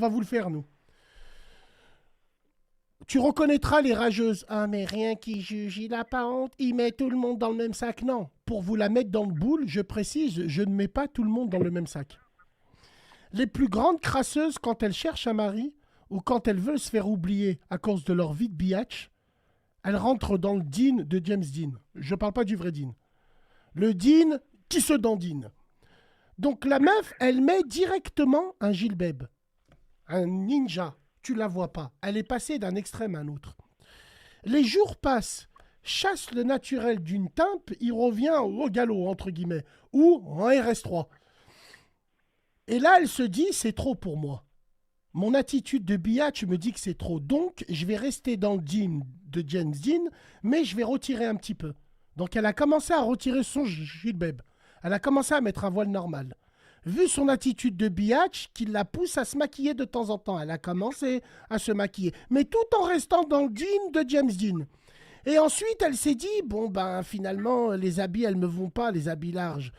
On va vous le faire, nous. Tu reconnaîtras les rageuses. Ah, mais rien qui juge, il n'a pas honte. Il met tout le monde dans le même sac. Non. Pour vous la mettre dans le boule, je précise, je ne mets pas tout le monde dans le même sac. Les plus grandes crasseuses, quand elles cherchent un mari ou quand elles veulent se faire oublier à cause de leur vie de biatch, elles rentrent dans le Dean de James Dean. Je ne parle pas du vrai Dean. Le Dean qui se dandine. Donc la meuf, elle met directement un gilbeb. Un ninja. Tu la vois pas. Elle est passée d'un extrême à un autre. Les jours passent. Chasse le naturel d'une timpe, il revient au galop, entre guillemets, ou en RS3. Et là, elle se dit, c'est trop pour moi. Mon attitude de biatch me dit que c'est trop. Donc, je vais rester dans le Dean de James Dean, mais je vais retirer un petit peu. Donc, elle a commencé à retirer son gilbeb. Elle a commencé à mettre un voile normal. Vu son attitude de biatch, qui la pousse à se maquiller de temps en temps, elle a commencé à se maquiller, mais tout en restant dans le Dean de James Dean. Et ensuite, elle s'est dit, bon, ben, finalement, les habits, elles me vont pas, les habits larges.